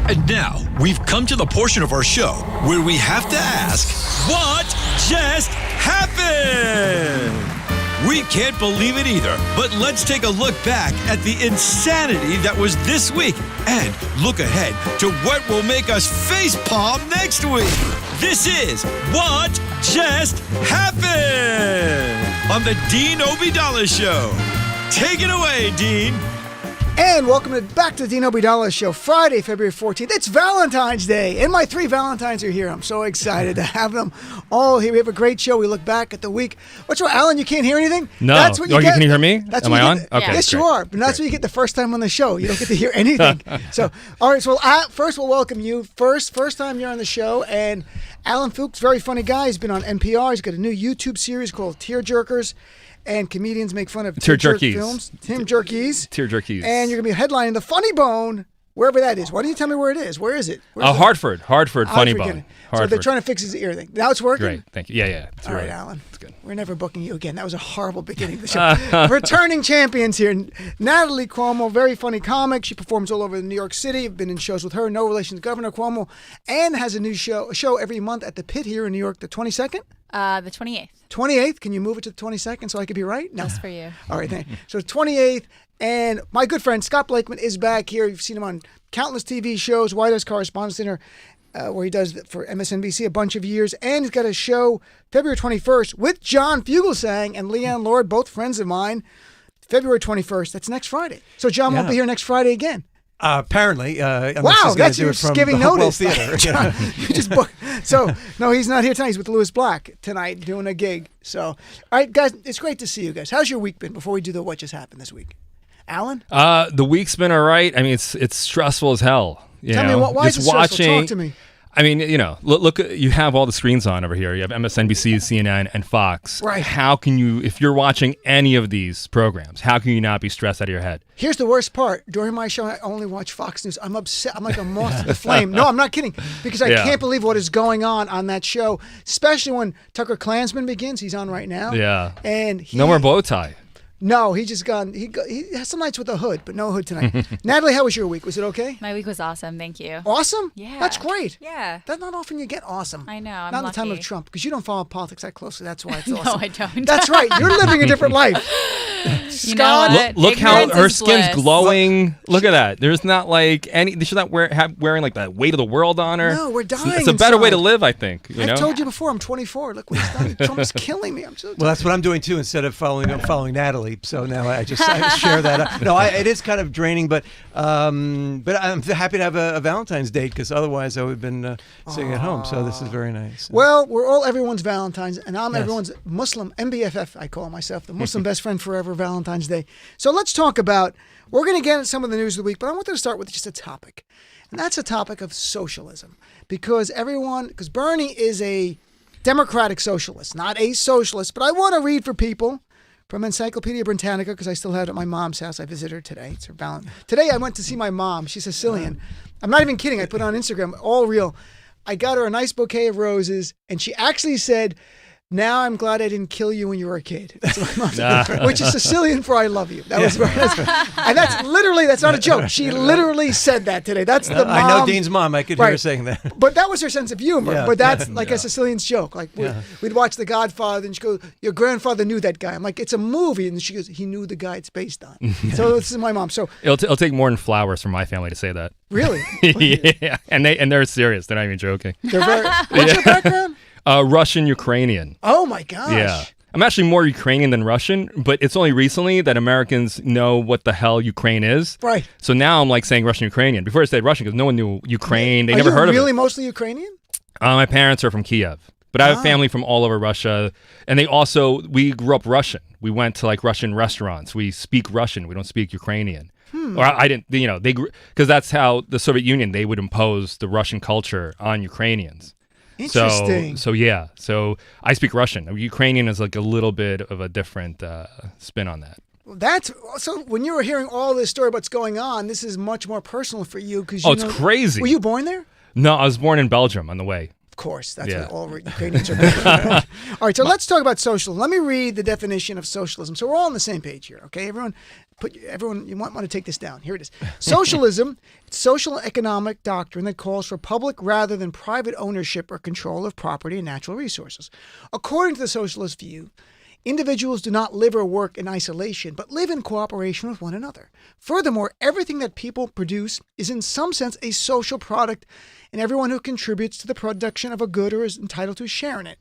And now, we've come to the portion of our show where we have to ask, what just happened? We can't believe it either, but let's take a look back at the insanity that was this week and look ahead to what will make us facepalm next week. This is What Just Happened on the Dean Obeidallah Show. Take it away, Dean. And welcome back to the Dean Obeidallah Show, Friday, February 14th. It's Valentine's Day, and my 3 Valentines are here. I'm so excited to have them all here. We have a great show. We look back at the week. What's wrong, Allan? You can't hear anything? No. That's what you get. Can you hear me? That's Am I on? Get, okay. Yes, you are. But that's what you get the first time on the show. You don't get to hear anything. So, all right. So, first we'll welcome you. First time you're on the show, and Allan Fuks, very funny guy. He's been on NPR. He's got a new YouTube series called Tear Jerkers. And comedians make fun of tear jerky films. Tear jerkies. Tear jerkies. And you're going to be headlining the Funny Bone, wherever that is. Why don't you tell me where it is? Where is it? Hartford Funny Bone. So they're trying to fix his ear thing. Now it's working? Great. Thank you. Yeah. All right, Allan. It's good. We're never booking you again. That was a horrible beginning of the show. Returning champions here. Natalie Cuomo, very funny comic. She performs all over New York City. I've been in shows with her. No relation to Governor Cuomo. And has a new show every month at the Pit here in New York. The 22nd? The 28th. 28th? Can you move it to the 22nd so I could be right? No. Just for you. All right, thank you. So 28th, and my good friend Scott Blakeman is back here. You've seen him on countless TV shows, White House Correspondents' Dinner, where he does for MSNBC a bunch of years, and he's got a show February 21st with John Fugelsang and Leanne Lord, both friends of mine. February 21st. That's next Friday. So John won't be here next Friday again. Apparently, wow, that's your giving notice. Theater. John, you just booked. So no, he's not here tonight. He's with Lewis Black tonight doing a gig. So, all right, guys, it's great to see you guys. How's your week been? Before we do what just happened this week, Allan? The week's been all right. I mean, it's stressful as hell. Tell me why is it stressful? Talk to me. I mean, look. You have all the screens on over here. You have MSNBC, CNN, and Fox. Right. How can you, if you're watching any of these programs, how can you not be stressed out of your head? Here's the worst part. During my show, I only watch Fox News. I'm upset. I'm like a moth to the flame. No, I'm not kidding. Because I can't believe what is going on that show, especially when Tucker Klansman begins. He's on right now. Yeah. And no more bow tie. No, he just gone. He has some nights with a hood, but no hood tonight. Natalie, how was your week? Was it okay? My week was awesome. Thank you. Awesome? Yeah. That's great. Yeah. That's not often you get awesome. I know. I'm not in lucky. the time of Trump, because you don't follow politics that closely. That's why it's No, awesome. I don't. That's right. You're living a different life. You know what? Look how Ignorance her is skin's bliss. glowing. Look at that. There's not like any. She's not wearing like the weight of the world on her. No, we're dying. It's a better way to inside. live, I think. I've told you before. I'm 24. Look what he's done. Trump's killing me. I'm so. Well, that's what I'm doing too. Instead of following, I'm following Natalie. So now I share that. No, it is kind of draining, but I'm happy to have a Valentine's date, because otherwise I would have been sitting at home. So this is very nice. Well, we're all everyone's Valentine's, and I'm everyone's Muslim MBFF. I call myself the Muslim best friend forever. Valentine's Day. So let's talk about. We're going to get into some of the news of the week, but I wanted to start with just a topic, and that's a topic of socialism, because Bernie is a democratic socialist, not a socialist. But I want to read for people from Encyclopedia Britannica, because I still have it at my mom's house. I visited her today. It's her Valentine. Today I went to see my mom. She's Sicilian. I'm not even kidding. I put it on Instagram, all real. I got her a nice bouquet of roses, and she actually said, "Now I'm glad I didn't kill you when you were a kid." That's what my mom said, which is Sicilian for "I love you." That was very nice. And that's not a joke. She literally said that today. That's the mom. I know Dean's mom. I could hear her saying that. But that was her sense of humor. Yeah. But that's like a Sicilian's joke. Like we'd watch The Godfather, and she goes, "Your grandfather knew that guy." I'm like, "It's a movie," and she goes, "He knew the guy it's based on." So this is my mom. So it'll take more than flowers from my family to say that. Really? Yeah, and they're serious. They're not even joking. They're very. What's your background? Russian Ukrainian. Oh my gosh. Yeah. I'm actually more Ukrainian than Russian, but it's only recently that Americans know what the hell Ukraine is. Right. So now I'm like saying Russian Ukrainian. Before I said Russian, because no one knew Ukraine. They Are never you heard of it. really mostly Ukrainian? My parents are from Kiev, but I have family from all over Russia, and we grew up Russian. We went to like Russian restaurants. We speak Russian. We don't speak Ukrainian. Or I didn't, because that's how the Soviet Union, they would impose the Russian culture on Ukrainians. Interesting. So I speak Russian. Ukrainian is like a little bit of a different spin on that. That's so. When you were hearing all this story about what's going on, this is much more personal for you because it's crazy. Were you born there? No, I was born in Belgium on the way. course. That's Yeah. what all Ukrainians are doing. All right, so let's talk about socialism. Let me read the definition of socialism. So we're all on the same page here, okay? Everyone, you might want to take this down. Here it is. Socialism, it's social economic doctrine that calls for public rather than private ownership or control of property and natural resources. According to the socialist view, individuals do not live or work in isolation, but live in cooperation with one another. Furthermore, everything that people produce is in some sense a social product, and everyone who contributes to the production of a good or is entitled to a share in it.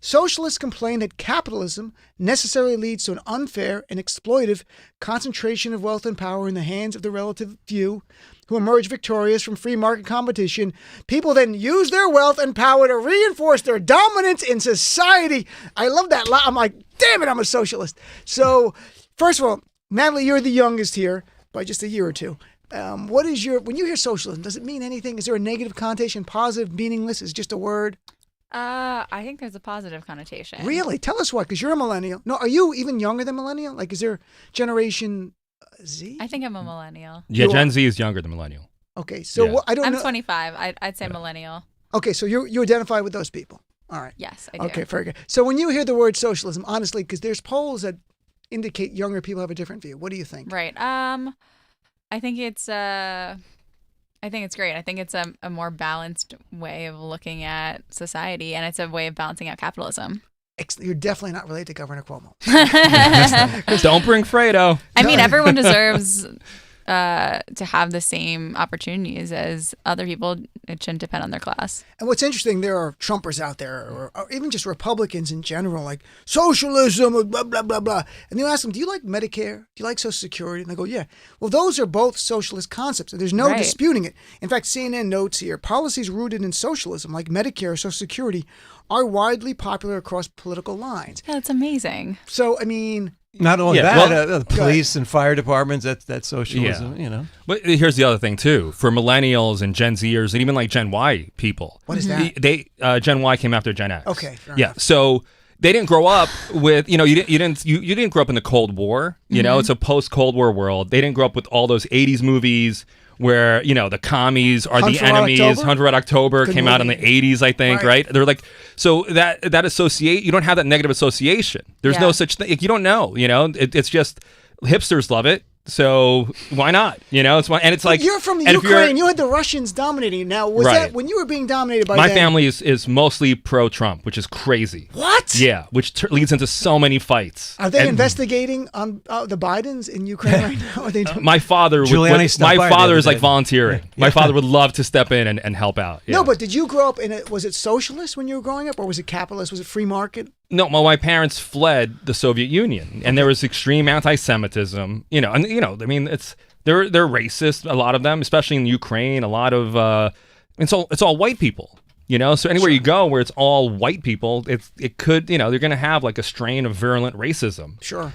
Socialists complain that capitalism necessarily leads to an unfair and exploitive concentration of wealth and power in the hands of the relative few who emerge victorious from free market competition. People then use their wealth and power to reinforce their dominance in society. I love that. I'm like, damn it, I'm a socialist. So, first of all, Natalie, you're the youngest here by just a year or two. When you hear socialism, does it mean anything? Is there a negative connotation, positive, meaningless? Is it just a word? I think there's a positive connotation. Really? Tell us what, because you're a millennial. No, are you even younger than millennial? Like, is there Generation Z? I think I'm a millennial. Yeah, You Gen are- Z is younger than millennial. Okay, so Yeah. I don't I'm know. 25. I'd say millennial. Okay, so you identify with those people. All right. Yes, I do. Okay, very good. So when you hear the word socialism, honestly, because there's polls that indicate younger people have a different view. What do you think? Right. I think it's great. I think it's a more balanced way of looking at society, and it's a way of balancing out capitalism. You're definitely not related to Governor Cuomo. Don't bring Fredo. I mean, everyone deserves to have the same opportunities as other people. It shouldn't depend on their class. And what's interesting, there are Trumpers out there, or even just Republicans in general, like socialism, blah, blah, blah, blah. And you ask them, do you like Medicare? Do you like Social Security? And they go, yeah. Well, those are both socialist concepts. There's no Right. disputing it. In fact, CNN notes here, policies rooted in socialism, like Medicare or Social Security, are widely popular across political lines. Yeah, that's amazing. So, I mean, Not only Yeah, that, well- the police and fire departments, that's socialism, Yeah. you know. But here's the other thing too. For millennials and Gen Zers and even like Gen Y people, What is that? They Gen Y came after Gen X. Okay, fair yeah. enough. So they didn't grow up with you didn't grow up in the Cold War. You know, it's a post Cold War world. They didn't grow up with all those '80s movies where the commies are Hunt the for Red enemies. October? Hunter Red October Good came out in the movie. '80s, I think. Right. Right? They're like so that associate. You don't have that negative association. There's no Yeah. such thing. You don't know. It's just hipsters love it. So why not? It's why, and it's like you're from the and if you're- Ukraine. You had the Russians dominating you. Now, was Right. that when you were being dominated by My them? family is mostly pro-Trump, which is crazy. What? Yeah, which leads into so many fights. Are they And investigating on the Bidens in Ukraine right now? Are they doing? My father Giuliani stopped by the other is like day. volunteering. My father would love to step in and help out. Yeah. No, but did you grow up in was it socialist when you were growing up, or was it capitalist? Was it free market? No, my parents fled the Soviet Union, and there was extreme anti-Semitism. I mean, they're racist. A lot of them, especially in Ukraine, a lot of it's all white people. So anywhere you go where it's all white people, it could they're going to have like a strain of virulent racism. Sure.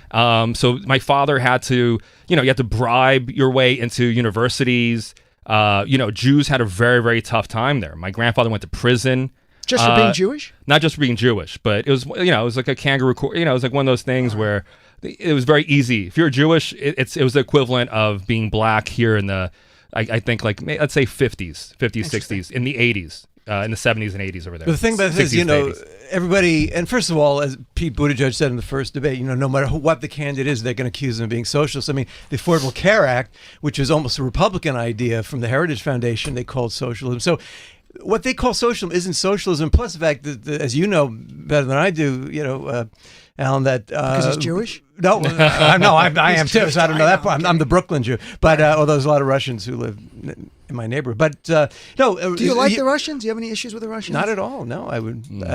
So my father had to you had to bribe your way into universities. Jews had a very, very tough time there. My grandfather went to prison. Just for being Jewish? Not just for being Jewish, but it was it was like a kangaroo court. It was like one of those things where it was very easy. If you're Jewish, it was the equivalent of being black here in the I think like let's say 50s, 60s, in the 80s, in the 70s and 80s over there. But the thing about this 60s is, to 80s. everybody, and first of all, as Pete Buttigieg said in the first debate, no matter what the candidate is, they're going to accuse them of being socialist. I mean, the Affordable Care Act, which is almost a Republican idea from the Heritage Foundation, they called socialism. So what they call socialism isn't socialism. Plus the fact that, as you know better than I do, Allan, that Because he's Jewish? No, I am too. So I don't know that part. I'm the Brooklyn Jew, but although there's a lot of Russians who live in my neighborhood. But no, Do you like the Russians? Do you have any issues with the Russians? Not at all. No, I would be You-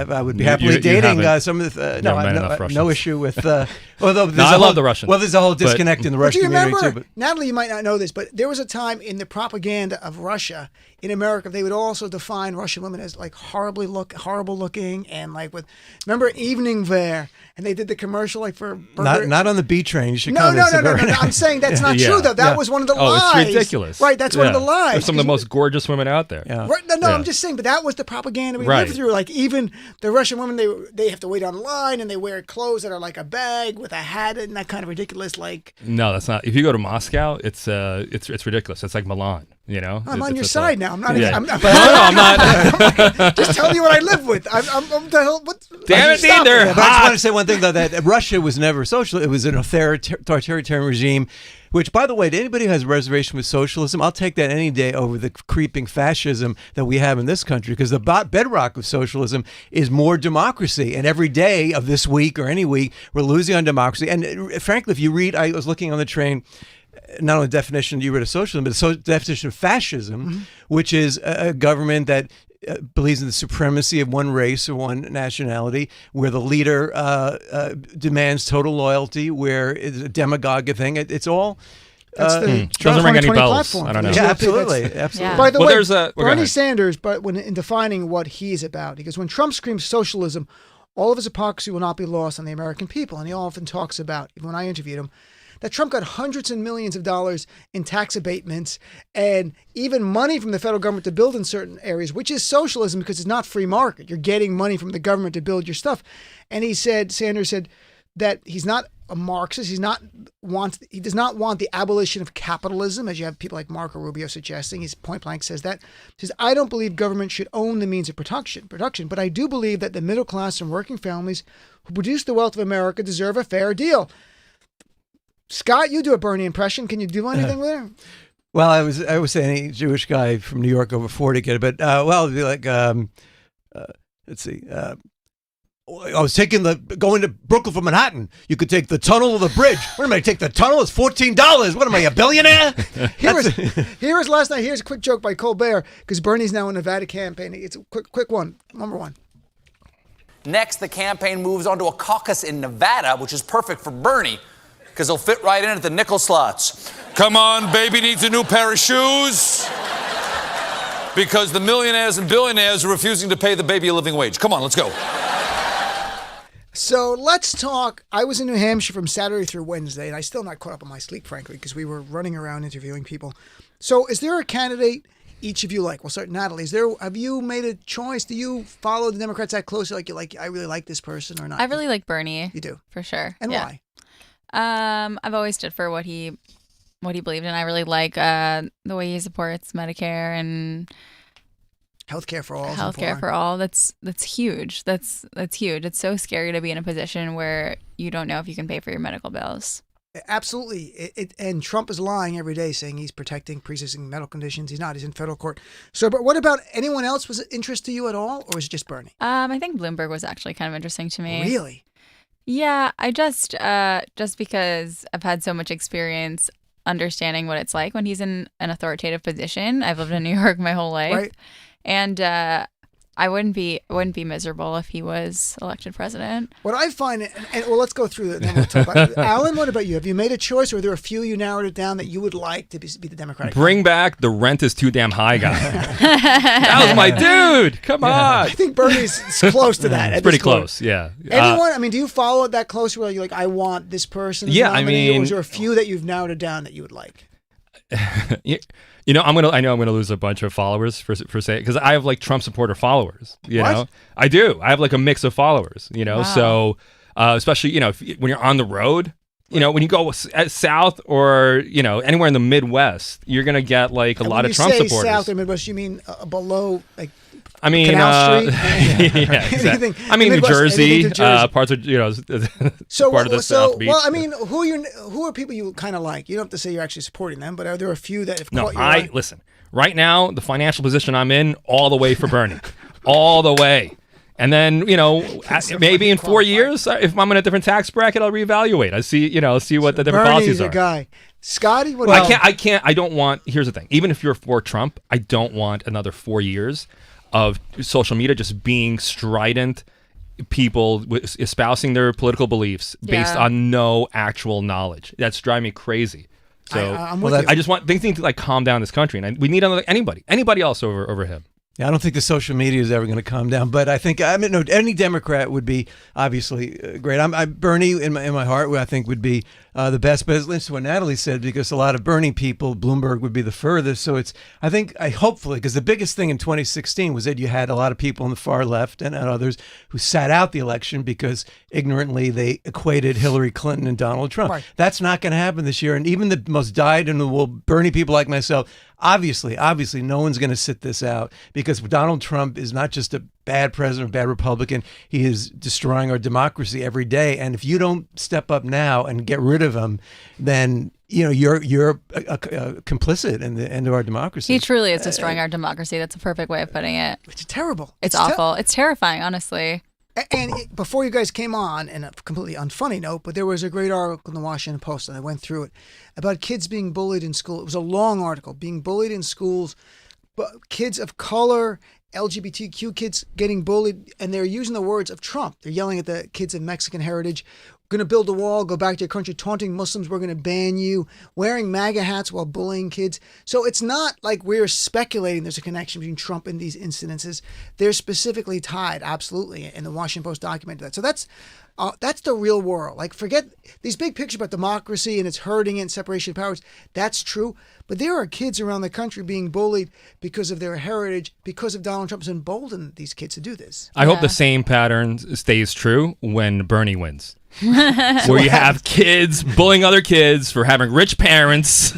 happily you dating haven't- some of the. you No, haven't I met have enough no Russians. issue with. Although there's No, I a love whole- the Russians. Well, there's a whole But- disconnect in the But do Russian you community remember, too. But Natalie, you might not know this, but there was a time in the propaganda of Russia in America, they would also define Russian women as like horrible looking, and like remember evening wear, and they did the commercial like for burger. not on the B train. You should No. come. I'm saying that's not Yeah. true though. That Yeah. was one of the Oh, lies. it's ridiculous. Right, that's one of the Yeah. lies. They're some of the most gorgeous women out there. Yeah. Right, no, Yeah. I'm just saying, but that was the propaganda we Right. lived through. Like even the Russian women, they have to wait online and they wear clothes that are like a bag with a hat and that kind of ridiculous. Like No, that's not. If you go to Moscow, it's ridiculous. It's like Milan. You know, I'm on your it's side now. I'm not. Yeah. I'm no, I'm not. just telling you what I live with. I'm the hell. What? Damn it, Stop Dean, it. Yeah, but I just want to say one thing, though, that Russia was never social. It was an authoritarian regime, which, by the way, to anybody who has a reservation with socialism, I'll take that any day over the creeping fascism that we have in this country, because the bedrock of socialism is more democracy. And every day of this week or any week, we're losing on democracy. And frankly, if you read, I was looking on the train, not only the definition you read of socialism, but the definition of fascism, which is a government that believes in the supremacy of one race or one nationality, where the leader demands total loyalty, where it's a demagogue thing. It's all. That's the Doesn't ring any 2020 bells. platform. I don't know. Yeah, absolutely. Yeah. By the Well, way, there's a- go Bernie ahead. Sanders, but when in defining what he's about, he goes, when Trump screams socialism, all of his hypocrisy will not be lost on the American people. And he often talks about, even when I interviewed him, that Trump got hundreds and millions of dollars in tax abatements and even money from the federal government to build in certain areas, which is socialism because it's not free market. You're getting money from the government to build your stuff. And Sanders said that he's not a Marxist. He does not want the abolition of capitalism, as you have people like Marco Rubio suggesting. He's point blank says that. He says, I don't believe government should own the means of production, but I do believe that the middle class and working families who produce the wealth of America deserve a fair deal. Scott, you do a Bernie impression. Can you do anything with it? Well, I was saying any Jewish guy from New York over 40 get it, but it'd be like, let's see. I was going to Brooklyn from Manhattan. You could take the tunnel or the bridge. What am I take the tunnel? It's $14. What am I, a billionaire? Here was last night. Here's a quick joke by Colbert because Bernie's now in the Nevada campaign. It's a quick one. Number one. Next, the campaign moves on to a caucus in Nevada, which is perfect for Bernie because he'll fit right in at the nickel slots. Come on, baby needs a new pair of shoes. Because the millionaires and billionaires are refusing to pay the baby a living wage. Come on, let's go. So let's talk. I was in New Hampshire from Saturday through Wednesday, and I still not caught up on my sleep, frankly, because we were running around interviewing people. So is there a candidate each of you like? We'll start Natalie. Have you made a choice? Do you follow the Democrats that closely? Like I really like this person or not? I really like Bernie. You do? For sure. And yeah. why? I've always stood for what he believed in. I really like the way he supports Medicare and Healthcare for all. healthcare for all. That's huge. That's huge. It's so scary to be in a position where you don't know if you can pay for your medical bills. Absolutely. And Trump is lying every day saying he's protecting pre-existing medical conditions. He's not. He's in federal court. So, but what about anyone else? Was it interest to you at all, or was it just Bernie? I think Bloomberg was actually kind of interesting to me. Really? Yeah, I just because I've had so much experience understanding what it's like when he's in an authoritative position. I've lived in New York my whole life. Right. And I wouldn't be miserable if he was elected president. What I find, and well, let's go through it, and then we'll talk about it. Allan, what about you? Have you made a choice, or are there a few you narrowed it down that you would like to be the Democratic? Bring back the rent is too damn high guy. That was my dude. Come on. I think Bernie's close to that. It's pretty close. Yeah. Anyone? I mean, do you follow it that close? Where you're like, I want this person. As Yeah, nominee, I mean- or is there a few that you've narrowed it down that you would like? You know, I know I'm gonna lose a bunch of followers for say because I have like Trump supporter followers. You What? know, I do. I have like a mix of followers. You know, Wow. so especially when you're on the road. You know, when you go south or anywhere in the Midwest, you're gonna get like a lot of Trump When you supporters. say South or Midwest, you mean below, like I mean, Canal Street? yeah, exactly. Anything- I mean, New Midwest, Jersey, anything to Jersey. parts of So, part of the South Beach. well, I mean, who are people you kind of like? You don't have to say you're actually supporting them, but are there a few that have No, caught your eye? listen. Right now, the financial position I'm in, all the way for Bernie, all the way. And then maybe in 4 years, if I'm in a different tax bracket, I'll reevaluate. I see what the different Bernie's policies a are. guy. Scotty, what Well, about I can't. I don't want. Here's the thing. Even if you're for Trump, I don't want another 4 years of social media just being strident people espousing their political beliefs based Yeah. on no actual knowledge. That's driving me crazy. So I'm with you. I just want things need to like calm down this country, and we need anybody else over him. Yeah, I don't think the social media is ever going to calm down, but I think any Democrat would be obviously great. I'm Bernie in my heart. I think would be the best. But listen to what Natalie said, because a lot of Bernie people, Bloomberg would be the furthest. So hopefully, because the biggest thing in 2016 was that you had a lot of people on the far left and others who sat out the election because ignorantly they equated Hillary Clinton and Donald Trump. Right. That's not going to happen this year. And even the most dyed-in-the-wool Bernie people like myself, obviously, no one's going to sit this out, because Donald Trump is not just a bad president, a bad Republican. He is destroying our democracy every day. And if you don't step up now and get rid of him, then you're complicit in the end of our democracy. He truly is destroying our democracy. That's a perfect way of putting it. It's terrible. It's awful. It's terrifying, honestly. And before you guys came on, and a completely unfunny note, but there was a great article in the Washington Post, and I went through it, about kids being bullied in school. It was a long article, being bullied in schools, but kids of color, LGBTQ kids getting bullied, and they're using the words of Trump. They're yelling at the kids of Mexican heritage, "We're going to build a wall, go back to your country," taunting Muslims, "We're going to ban you," wearing MAGA hats while bullying kids. So it's not like we're speculating there's a connection between Trump and these incidences. They're specifically tied, absolutely, and the Washington Post documented that. So that's the real world. Like, forget these big pictures about democracy and it's hurting and separation of powers. That's true. But there are kids around the country being bullied because of their heritage, because of Donald Trump's emboldened these kids to do this. I hope the same pattern stays true when Bernie wins. Where you have kids bullying other kids for having rich parents,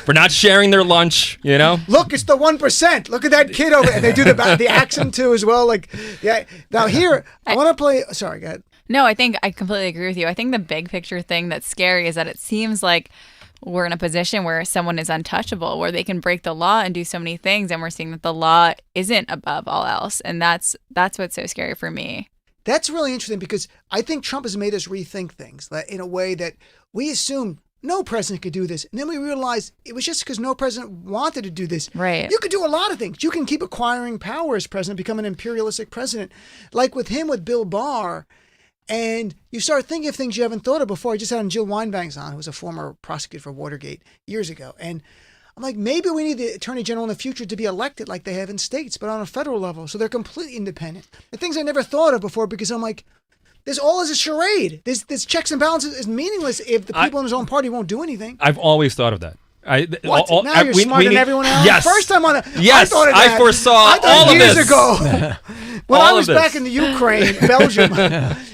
for not sharing their lunch, Look, it's the 1%. Look at that kid over there. And they do the accent too as well. Like, yeah. Now here, I want to play. Sorry, go ahead. No, I completely agree with you. I think the big picture thing that's scary is that it seems like we're in a position where someone is untouchable, where they can break the law and do so many things, and we're seeing that the law isn't above all else. And that's what's so scary for me. That's really interesting, because I think Trump has made us rethink things in a way that we assume no president could do this. And then we realized it was just because no president wanted to do this. Right. You could do a lot of things. You can keep acquiring power as president, become an imperialistic president. Like with him, with Bill Barr. And you start thinking of things you haven't thought of before. I just had Jill Wine-Banks on, who was a former prosecutor for Watergate years ago. And I'm like, maybe we need the attorney general in the future to be elected like they have in states, but on a federal level. So they're completely independent. The things I never thought of before, because I'm like, this all is a charade. This checks and balances is meaningless if the people in his own party won't do anything. I've always thought of that. Now you're smarter than everyone else. Yes. First time on yes, I thought of that. I foresaw all of years this. ago. When all I was back in the Ukraine, Belgium.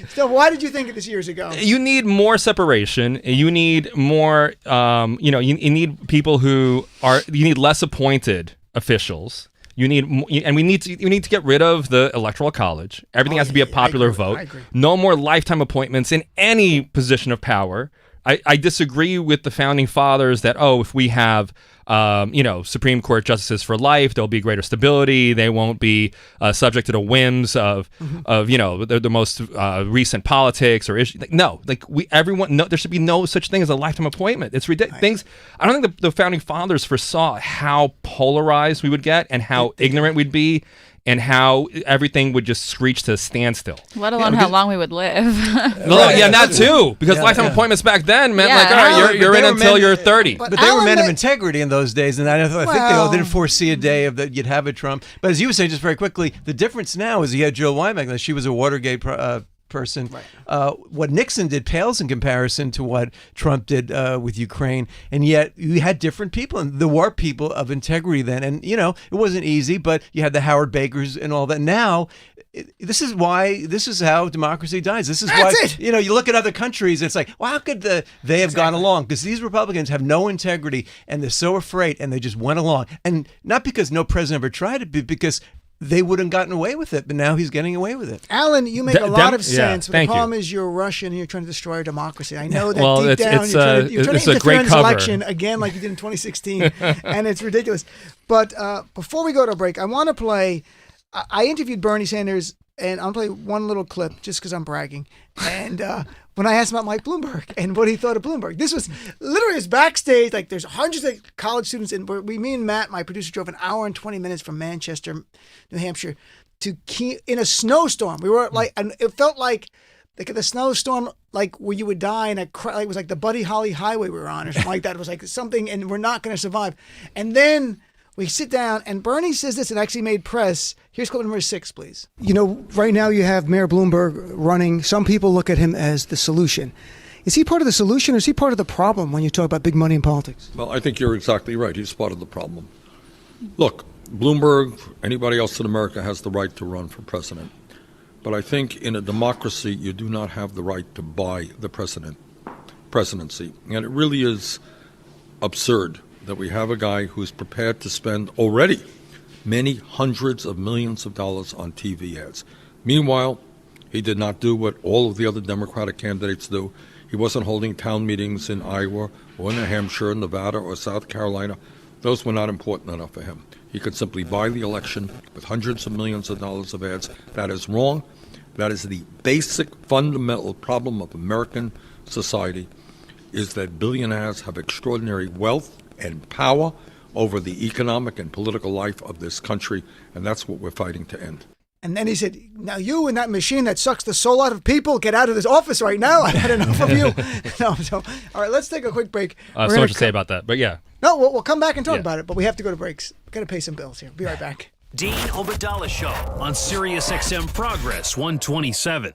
So why did you think of this years ago? You need more separation. You need more, you need people you need less appointed officials. We need to get rid of the Electoral College. Everything has to be a popular vote. I agree. No more lifetime appointments in any position of power. I disagree with the founding fathers that, if we have, Supreme Court justices for life, there'll be greater stability. They won't be subject to the whims of the most recent politics or issues. There should be no such thing as a lifetime appointment. It's ridiculous. I don't think the founding fathers foresaw how polarized we would get and how ignorant we'd be, and how everything would just screech to a standstill. Let alone how long we would live. Yeah, that too. Because lifetime appointments back then meant all right, you're in until you're 30. But they were men of integrity in those days, and I think they didn't foresee a day that you'd have a Trump. But as you were saying, just very quickly, the difference now is you had Jill Wine-Banks. She was a Watergate person. Right. What Nixon did pales in comparison to what Trump did with Ukraine, and yet you had different people, and there were people of integrity then, and it wasn't easy, but you had the Howard Bakers and all that. Now this is how democracy dies. This is why you look at other countries, it's like, well, how could they have gone along? Because these Republicans have no integrity, and they're so afraid, and they just went along, and not because no president ever tried it, but because they wouldn't have gotten away with it, but now he's getting away with it. Allan, you make a lot of sense, but the problem is you're Russian and you're trying to destroy our democracy. I know that deep down you're trying to interfere in this election again like you did in 2016, and it's ridiculous. But before we go to a break, I want to play, I interviewed Bernie Sanders, and I'll play one little clip just because I'm bragging. And when I asked him about Mike Bloomberg and what he thought of Bloomberg, this was literally his backstage. Like, there's hundreds of college students, and me and Matt, my producer, drove an hour and 20 minutes from Manchester, New Hampshire, in a snowstorm. We were like, and it felt like the snowstorm, like where you would die, and it was like the Buddy Holly Highway we were on, or something like that. It was like something, and we're not going to survive. And then we sit down, and Bernie says this, and actually made press. Here's clip number 6, please. Right now you have Mayor Bloomberg running. Some people look at him as the solution. Is he part of the solution or is he part of the problem when you talk about big money in politics? Well, I think you're exactly right. He's part of the problem. Look, Bloomberg, anybody else in America has the right to run for president. But I think in a democracy, you do not have the right to buy the presidency. And it really is absurd that we have a guy who's prepared to spend already many hundreds of millions of dollars on TV ads. Meanwhile, he did not do what all of the other Democratic candidates do. He wasn't holding town meetings in Iowa or New Hampshire, Nevada, or South Carolina. Those were not important enough for him. He could simply buy the election with hundreds of millions of dollars of ads. That is wrong. That is the basic fundamental problem of American society, is that billionaires have extraordinary wealth and power over the economic and political life of this country, and that's what we're fighting to end. And then he said, now you and that machine that sucks the soul out of people, get out of this office right now. I've had enough of you. All right, let's take a quick break. So much to say about that, but yeah. No, we'll come back and talk about it, but we have to go to breaks. We've got to pay some bills here. Be right back. Dean Obadala Show on Sirius XM Progress 127.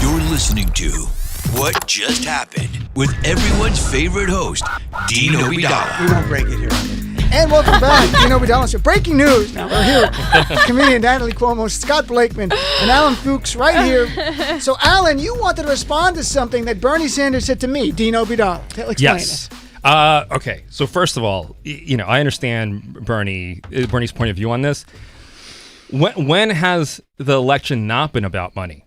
You're listening to What Just Happened with everyone's favorite host, Dean Obadala. We won't break it here. And welcome back, Dean Obadala Show. Breaking news. Now we're here with comedian Natalie Cuomo, Scott Blakeman, and Allan Fuks right here. So, Allan, you wanted to respond to something that Bernie Sanders said to me, Dean Obadala. Explain Yes. it. Okay. So first of all, I understand Bernie's point of view on this. When has the election not been about money?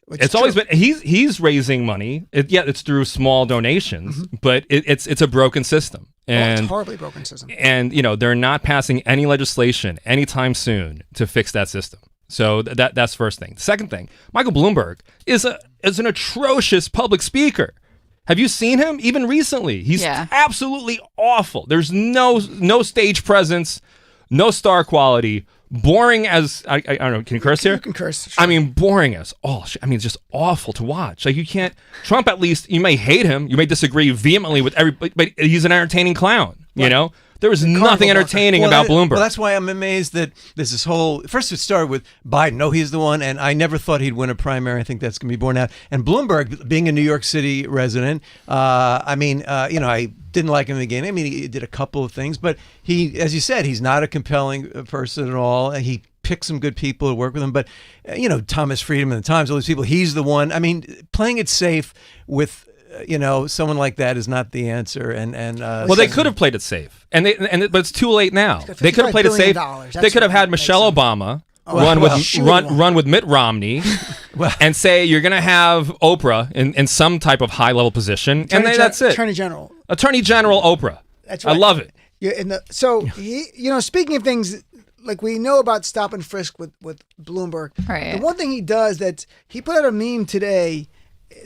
It's always been. He's raising money. It's through small donations, but it's a broken system. And it's a horribly broken system. And they're not passing any legislation anytime soon to fix that system. So that's first thing. Second thing, Michael Bloomberg is an atrocious public speaker. Have you seen him? Even recently, he's absolutely awful. There's no stage presence, no star quality. Boring as I don't know. Can you curse here? You can curse. Sure. I mean, boring as it's just awful to watch. Like, you can't. Trump, at least, you may hate him, you may disagree vehemently with everybody, but he's an entertaining clown. Right. There was nothing entertaining about Bloomberg. Well, that's why I'm amazed that there's this whole. First, it started with Biden. No, he's the one, and I never thought he'd win a primary. I think that's going to be borne out. And Bloomberg, being a New York City resident, I didn't like him in the beginning. I mean, he did a couple of things, but he, as you said, he's not a compelling person at all. He picked some good people to work with him, but Thomas Friedman and the Times, all these people. He's the one. I mean, playing it safe with. Someone like that is not the answer. Well, they could have played it safe, but it's too late now. They could have played it safe. They could have had Michelle Obama run with Mitt Romney, and say you're going to have Oprah in some type of high-level position, and then that's it. Attorney General. Attorney General Oprah. That's right. I love it. Yeah, so he, speaking of things like we know about stop and frisk with Bloomberg, Right. the one thing he does that he put out a meme today.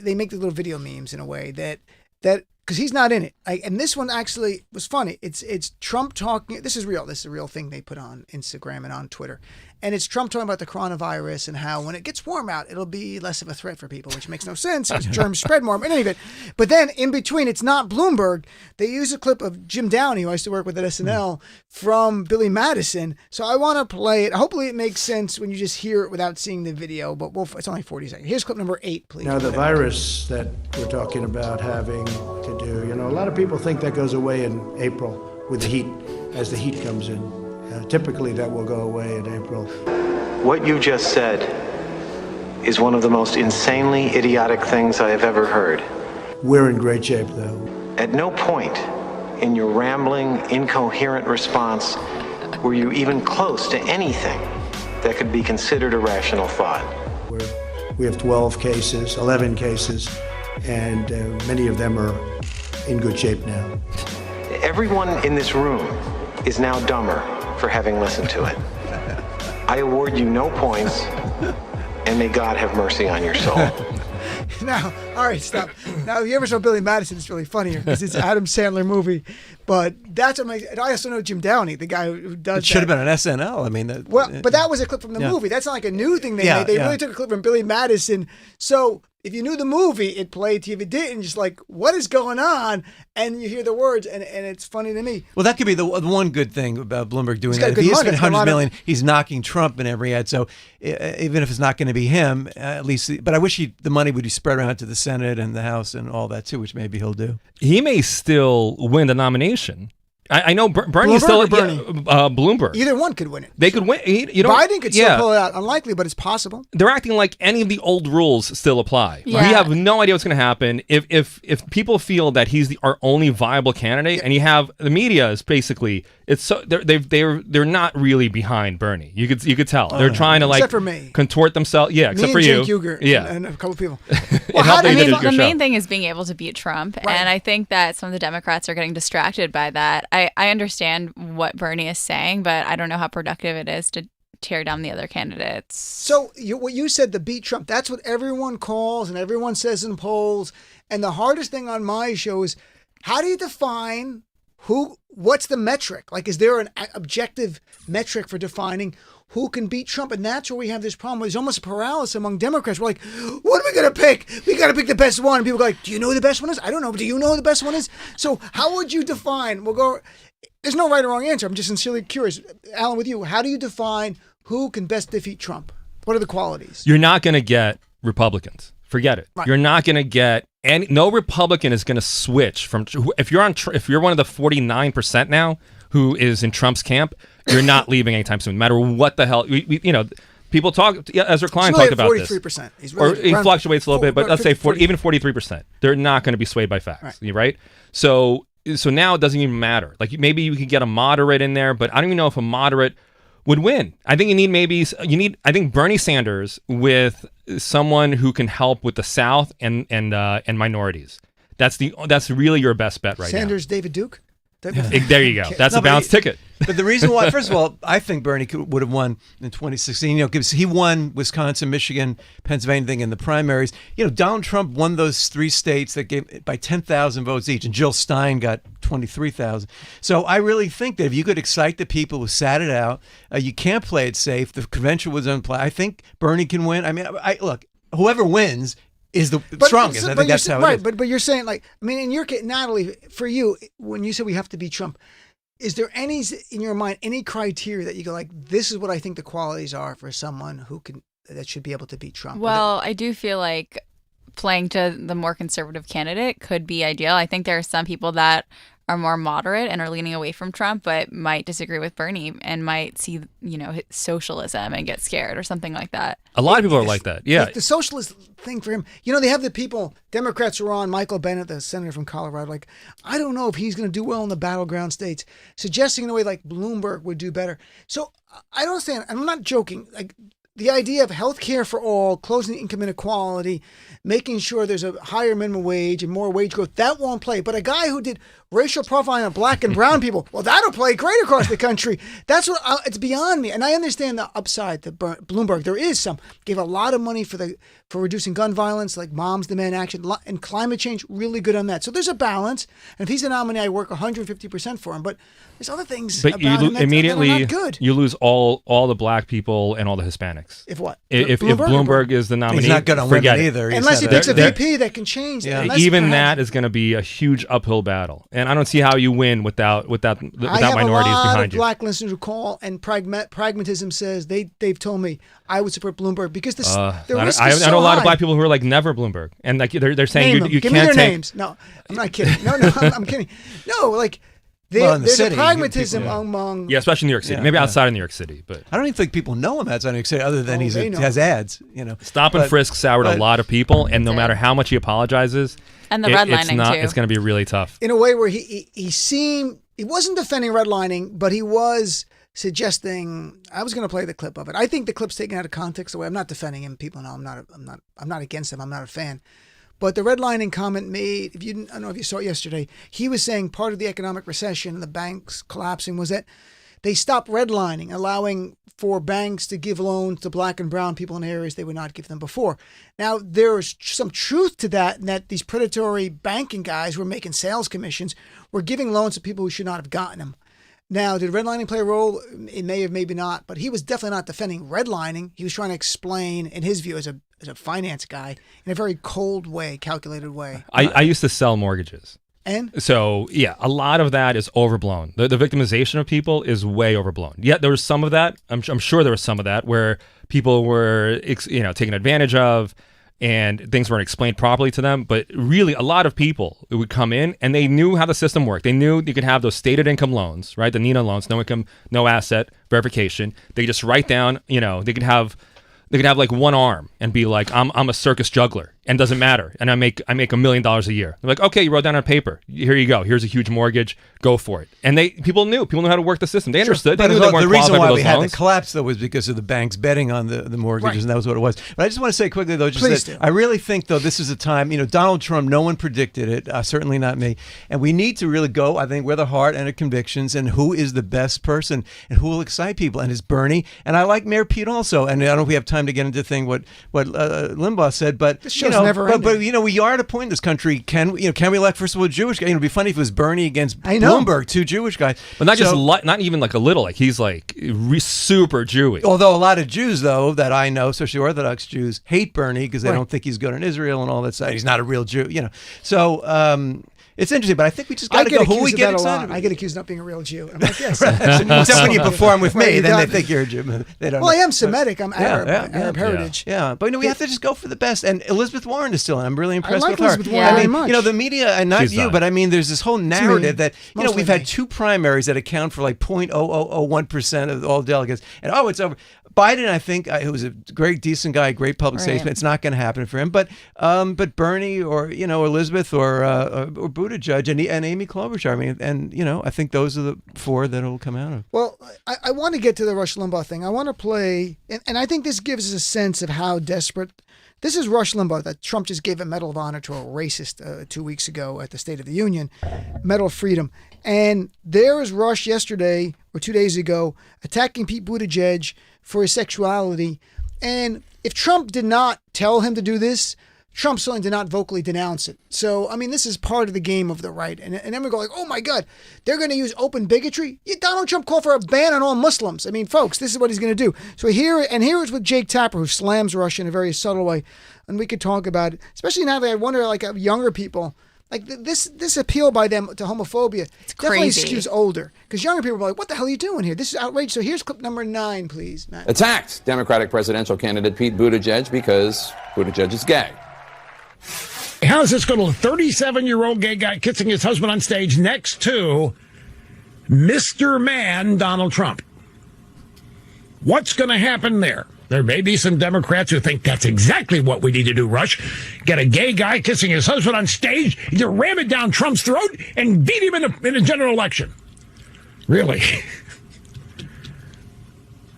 They make the little video memes in a way that because he's not in it. And this one actually was funny. It's Trump talking. This is real. This is a real thing they put on Instagram and on Twitter. And it's Trump talking about the coronavirus and how when it gets warm out, it'll be less of a threat for people, which makes no sense because germs spread more. In any event, but then in between, it's not Bloomberg. They use a clip of Jim Downey, who I used to work with at SNL, from Billy Madison. So I want to play it. Hopefully it makes sense when you just hear it without seeing the video, but it's only 40 seconds. Here's clip number 8, please. Now, the virus that we're talking about having to do, a lot of people think that goes away in April with the heat, as the heat comes in. Typically, that will go away in April. What you just said is one of the most insanely idiotic things I have ever heard. We're in great shape, though. At no point in your rambling, incoherent response were you even close to anything that could be considered a rational thought. We have 12 cases, 11 cases, and many of them are in good shape now. Everyone in this room is now dumber for having listened to it. I award you no points, and may God have mercy on your soul. Now, all right, stop. Now, if you ever saw Billy Madison, it's really funnier because it's an Adam Sandler movie. But that's what makes. I also know Jim Downey, the guy who does. It should have been an SNL. I mean, but that was a clip from the movie. That's not like a new thing they made. They really took a clip from Billy Madison. So if you knew the movie, it played to you. If it didn't, just like, what is going on? And you hear the words, and it's funny to me. Well, that could be the one good thing about Bloomberg doing He's got that. If good he money. spent $100 million, he's knocking Trump in every ad. So even if it's not going to be him, at least. But I wish the money would be spread around to the Senate and the House and all that too, which maybe he'll do. He may still win the nomination. I know Bernie is still Bloomberg. Either one could win it. They could win. Biden could still pull it out. Unlikely, but it's possible. They're acting like any of the old rules still apply. Yeah. We have no idea what's going to happen. If people feel that he's our only viable candidate, and you have the media is basically they're not really behind Bernie. You could tell they're trying to except for me. contort themselves. Yeah, except me for and you. Jake Uger and a couple of people. The main thing is being able to beat Trump, and I think that some of the Democrats are getting distracted by that. I understand what Bernie is saying, but I don't know how productive it is to tear down the other candidates. So what you said, the beat Trump, that's what everyone calls and everyone says in polls. And the hardest thing on my show is how do you define what's the metric? Like, is there an objective metric for defining who can beat Trump? And that's where we have this problem. There's almost a paralysis among Democrats. We're like, what are we going to pick? We got to pick the best one. And people go like, do you know who the best one is? I don't know. Do you know who the best one is? So how would you define? There's no right or wrong answer. I'm just sincerely curious. Allan, with you, how do you define who can best defeat Trump? What are the qualities? You're not going to get Republicans. Forget it. Right. You're not going to get no Republican is going to switch from if you're one of the 49% now who is in Trump's camp, you're not leaving anytime soon. No matter what the hell people talk. Ezra Klein talked about 43%. this. He fluctuates a little bit, but let's say 40, even 43%. They're not going to be swayed by facts, right? So now it doesn't even matter. Like maybe you could get a moderate in there, but I don't even know if a moderate would win. I think I think Bernie Sanders with someone who can help with the South and minorities. That's really your best bet right Sanders, now. David Duke? There you go. That's a balanced ticket. But the reason why, first of all, I think Bernie would have won in 2016. Because he won Wisconsin, Michigan, Pennsylvania thing in the primaries. Donald Trump won those 3 states that gave by 10,000 votes each, and Jill Stein got 23,000. So I really think that if you could excite the people who sat it out, you can't play it safe. The convention was unplayed. I think Bernie can win. I mean, look, whoever wins is the strongest. I think that's how it is. But you're saying, like, I mean, in your case, Natalie, for you, when you say we have to beat Trump, is there any, in your mind, any criteria that you go like, this is what I think the qualities are for someone that should be able to beat Trump? Well, I do feel like playing to the more conservative candidate could be ideal. I think there are some people that are more moderate and are leaning away from Trump, but might disagree with Bernie and might see, socialism and get scared or something like that. A lot of people are like that. Yeah. Like the socialist thing for him, they have the people, Democrats who are on, Michael Bennet, the senator from Colorado, like, I don't know if he's going to do well in the battleground states, suggesting in a way like Bloomberg would do better. So I don't understand. I'm not joking. Like, the idea of health care for all, closing income inequality, making sure there's a higher minimum wage and more wage growth, that won't play. But a guy who did racial profiling of black and brown people, well, that'll play great across the country. That's what it's beyond me. And I understand the upside to Bloomberg. There is some. Gave a lot of money for reducing gun violence, like Moms Demand Action, and climate change, really good on that. So there's a balance. And if he's a nominee, I work 150% for him. But there's other things but about him that immediately are not good. You lose all the black people and all the Hispanics. If what? If Bloomberg is the nominee, he's not going to win it either. Unless he picks a VP that can change. Yeah. Even that is going to be a huge uphill battle, and I don't see how you win without minorities behind you. I have a lot of black listeners who call, and pragmatism says they've told me I would support Bloomberg because the risk is so I know a lot high. of black people who are like never Bloomberg, and like they're saying you Give can't me their take names. No, I'm not kidding. No, I'm kidding. No, like. There's a pragmatism among... Yeah, especially in New York City. Maybe outside of New York City. But I don't even think people know him outside of New York City other than he has ads. Stop and frisk soured a lot of people, and no matter how much he apologizes... And the redlining, too. It's going to be really tough. In a way where he wasn't defending redlining, but he was suggesting... I was going to play the clip of it. I think the clip's taken out of context. I'm not defending him. People know I'm not against him. I'm not a fan. But the redlining comment made, I don't know if you saw it yesterday, he was saying part of the economic recession and the banks collapsing was that they stopped redlining, allowing for banks to give loans to black and brown people in areas they would not give them before. Now, there is some truth to that, in that these predatory banking guys who were making sales commissions were giving loans to people who should not have gotten them. Now, did redlining play a role? It may have, maybe not, but he was definitely not defending redlining. He was trying to explain, in his view, as a finance guy, in a very cold way, calculated way. I used to sell mortgages. And? So, yeah, a lot of that is overblown. The victimization of people is way overblown. Yeah, there was some of that. I'm sure there was some of that where people were taken advantage of, and things weren't explained properly to them. But really, a lot of people would come in and they knew how the system worked. They knew you could have those stated income loans, right? The NINA loans, no income, no asset verification. They just write down, they could have like one arm and be like, I'm a circus juggler and doesn't matter. And I make $1 million a year. They're like, okay, you wrote down on paper. Here you go. Here's a huge mortgage. Go for it. And people knew how to work the system. They understood. They knew they weren't the reason why we had loans. the collapse though was because of the banks betting on the mortgages, Right. and that was what it was. But I just want to say quickly though, I really think though this is a time. Donald Trump, no one predicted it. Certainly not me. And we need to really go, I think, with a heart and a convictions, and who is the best person and who will excite people. And it's Bernie. And I like Mayor Pete also. And I don't know if we have time to get into what Limbaugh said, but this show's never ending. But we are at a point in this country. Can we elect first of all a Jewish guy? It'd be funny if it was Bernie against Bloomberg, two Jewish guys. But not even like a little. Like he's like super Jewish. Although a lot of Jews though that I know, especially Orthodox Jews, hate Bernie because they don't think he's good in Israel and all that stuff. He's not a real Jew, So. It's interesting, but I think we just got to go. Who we get excited about? I get accused of not being a real Jew. And I'm like, yes. Except when you perform with me, then they think you're a Jew. They don't. Well, I am Semitic. I'm Arab heritage. Yeah, but we have to just go for the best. And Elizabeth Warren is still in. I'm really impressed with her. Elizabeth Warren very much. The media, and not you, but I mean, there's this whole narrative that we've had two primaries that account for like 0.0001% of all delegates, and it's over. Biden, I think, who was a great, decent guy, great public statesman. It's not going to happen for him. But Bernie or Elizabeth or Buttigieg and Amy Klobuchar. I mean, and I think those are the four that will come out of. Well, I want to get to the Rush Limbaugh thing. I want to play, and I think this gives us a sense of how desperate. This is Rush Limbaugh that Trump just gave a Medal of Honor to a racist 2 weeks ago at the State of the Union, Medal of Freedom. And there is Rush yesterday or 2 days ago attacking Pete Buttigieg for his sexuality. And if Trump did not tell him to do this, Trump certainly did not vocally denounce it. So, I mean, this is part of the game of the right. And then we go like, oh my God, they're going to use open bigotry? Donald Trump called for a ban on all Muslims. I mean, folks, this is what he's going to do. So here is with Jake Tapper, who slams Russia in a very subtle way. And we could talk about it, especially now that I wonder, like, younger people, like this appeal by them to homophobia definitely skews older, because younger people are like, what the hell are you doing here? This is outrageous. So here's clip number 9, please, Matt. Attacked Democratic presidential candidate Pete Buttigieg because Buttigieg is gay. How's this going to look? 37-year-old gay guy kissing his husband on stage next to Mr. Man Donald Trump. What's going to happen there? There may be some Democrats who think that's exactly what we need to do, Rush. Get a gay guy kissing his husband on stage, you ram it down Trump's throat, and beat him in a general election. Really?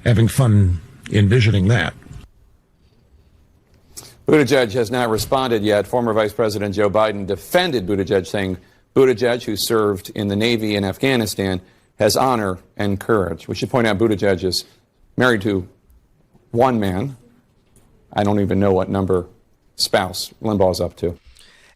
Having fun envisioning that. Buttigieg has not responded yet. Former Vice President Joe Biden defended Buttigieg, saying Buttigieg, who served in the Navy in Afghanistan, has honor and courage. We should point out Buttigieg is married to one man. I don't even know what number spouse Limbaugh's up to.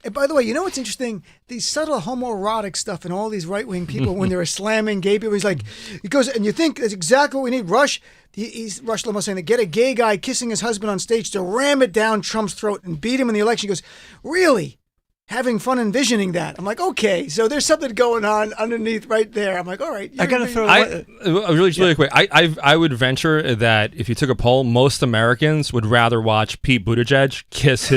And by the way, you know what's interesting? These subtle homoerotic stuff and all these right-wing people, when they're slamming gay people, he goes, and you think that's exactly what we need. Rush Limbaugh saying that get a gay guy kissing his husband on stage to ram it down Trump's throat and beat him in the election. He goes, really? Having fun envisioning that. I'm like, okay, so there's something going on underneath right there. I'm like, all right. I got to throw really quick. I would venture that if you took a poll, most Americans would rather watch Pete Buttigieg kiss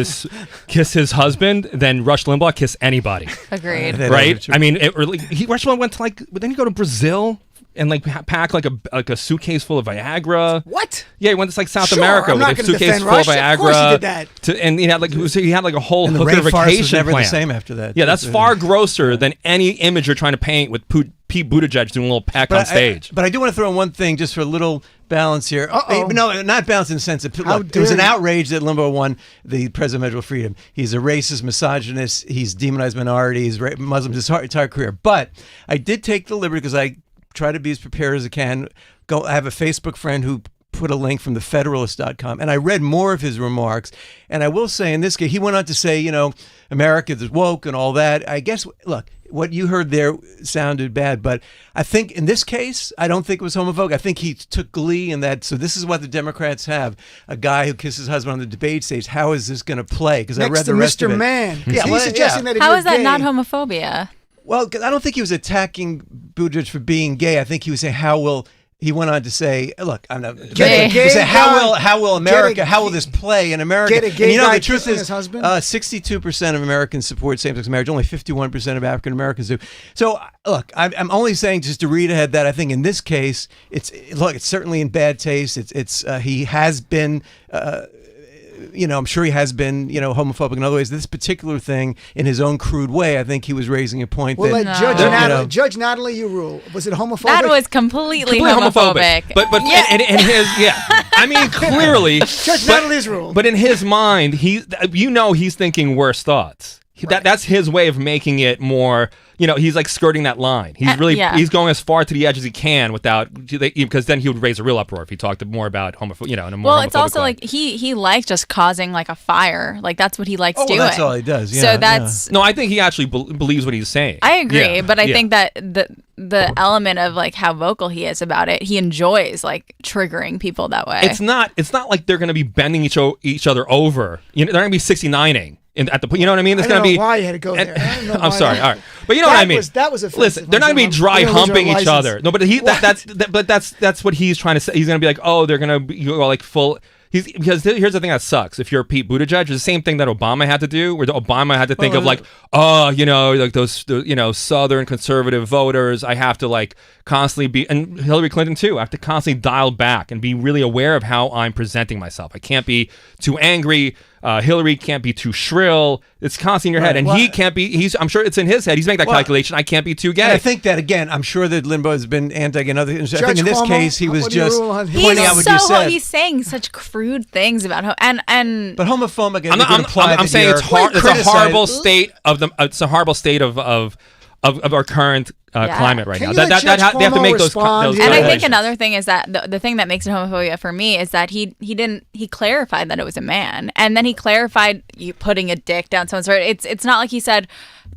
his husband than Rush Limbaugh kiss anybody. Agreed. Right? I mean, Rush Limbaugh went to didn't he go to Brazil? And pack like a suitcase full of Viagra. What? Yeah, he went to South America with a suitcase full of Viagra. Of course he did that. And he had a whole and hooker vacation was never plan. the same after that. Yeah, that's far grosser than any image you're trying to paint with Pete Buttigieg doing a little peck on stage. But I do want to throw in one thing just for a little balance here. No, not balance in the sense that look, it was an outrage that Limbaugh won the Presidential Freedom. He's a racist, misogynist. He's demonized minorities, Muslims his entire career. But I did take the liberty because I try to be as prepared as I can. I have a Facebook friend who put a link from thefederalist.com, and I read more of his remarks. And I will say, in this case, he went on to say, America is woke and all that. I guess, look, what you heard there sounded bad, but I think in this case, I don't think it was homophobic. I think he took glee in that. So this is what the Democrats have: a guy who kisses his husband on the debate stage. How is this going to play? Because I read the rest of it. Mr. Man. Yeah, he's suggesting that if how you're is that gay, not homophobia? Well, I don't think he was attacking Buttigieg for being gay. I think he was saying he went on to say, look, I'm not how will America, how will this play in America? Get a gay and guy the truth kissing is, his husband? 62% of Americans support same-sex marriage. Only 51% of African Americans do. So, look, I'm only saying, just to read ahead, that I think in this case, it's certainly in bad taste. He has been. I'm sure he has been, homophobic in other ways. This particular thing, in his own crude way, I think he was raising a point we'll that... let Judge Natalie, you rule. Was it homophobic? That was completely homophobic. But in his, I mean, clearly... Judge Natalie's rule. But in his mind, he's thinking worse thoughts. That's his way of making it more... he's skirting that line. He's he's going as far to the edge as he can because then he would raise a real uproar if he talked more about homophobia, in a more Well, it's also way. he likes just causing a fire. That's what he likes doing. That's all he does. Yeah, so that's no. I think he actually believes what he's saying. I agree, but I think that the element of how vocal he is about it, he enjoys triggering people that way. It's not like they're going to be bending each other over. They're going to be 69ing. At the, you know what I mean? It's going to be. Why you had to go there? I'm sorry. All right, but you know what I mean. That was offensive. Listen, they're not going to be dry humping each other. No, but that's what he's trying to say. He's going to be they're going to go full. Because here's the thing that sucks. If you're Pete Buttigieg, it's the same thing that Obama had to do, where Obama had to think of those Southern conservative voters. I have to constantly be, and Hillary Clinton too. I have to constantly dial back and be really aware of how I'm presenting myself. I can't be too angry. Hillary can't be too shrill. It's constantly in your head, and he can't be. I'm sure it's in his head. He's making that calculation. I can't be too gay. And I think that again. I'm sure that Limbaugh has been anti-gay. I think in this case, he was just pointing out what you said. He's saying such crude things about and. But homophobic. I'm saying it's a horrible state of the. It's a horrible state of our current climate right now. They have to make those. And I think another thing is that the thing that makes it homophobia for me is that he clarified that it was a man, and then he clarified you putting a dick down someone's throat. It's not like he said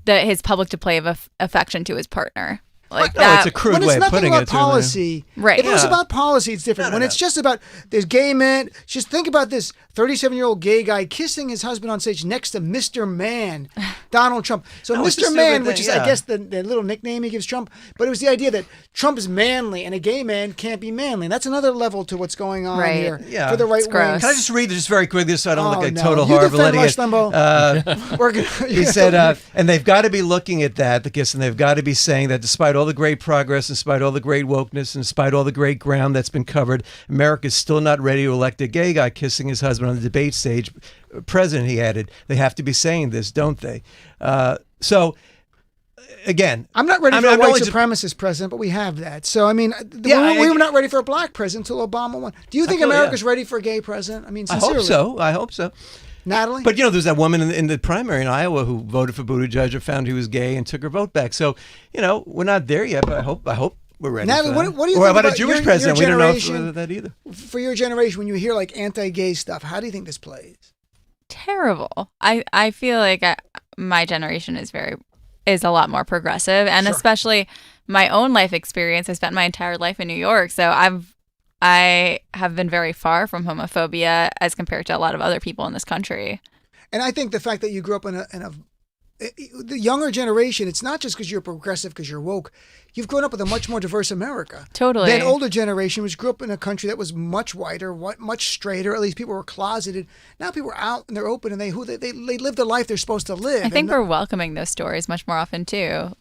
that his public display of affection to his partner. It's a crude way of putting it. When it's nothing about policy, right? If it was about policy, it's different. When it's just about there's gay men, just think about this 37-year-old gay guy kissing his husband on stage next to Mr. Man, Donald Trump. So Mr. Man, which is I guess the little nickname he gives Trump, but it was the idea that Trump is manly and a gay man can't be manly. And that's another level to what's going on here for the right wing. Can I just read this very quickly so I don't look like total horrible idiot? He said, and they've got to be looking at that, the kiss, and they've got to be saying that despite all the great progress, despite all the great wokeness, and despite all the great ground that's been covered, America's still not ready to elect a gay guy kissing his husband on the debate stage. President, he added, they have to be saying this, don't they? So, again, I'm not ready for a white supremacist president, but we have that. So, I mean, we were not ready for a black president until Obama won. Do you think America's ready for a gay president? I mean, sincerely. I hope so. Natalie? But there's that woman in the primary in Iowa who voted for Buttigieg or found he was gay and took her vote back. So, we're not there yet, but I hope we're ready. Natalie, for that. what do you or think about about a Jewish your president? We don't know generation? that either. For your generation, when you hear like anti-gay stuff, how do you think this plays? Terrible. I feel like my generation is a lot more progressive, and especially my own life experience. I spent my entire life in New York, so I have been very far from homophobia as compared to a lot of other people in this country. And I think the fact that you grew up in the younger generation, it's not just because you're progressive, because you're woke. You've grown up with a much more diverse America. Totally. Than older generation, which grew up in a country that was much whiter, much straighter. At least people were closeted. Now people are out and they're open and they live the life they're supposed to live. I think we're welcoming those stories much more often too.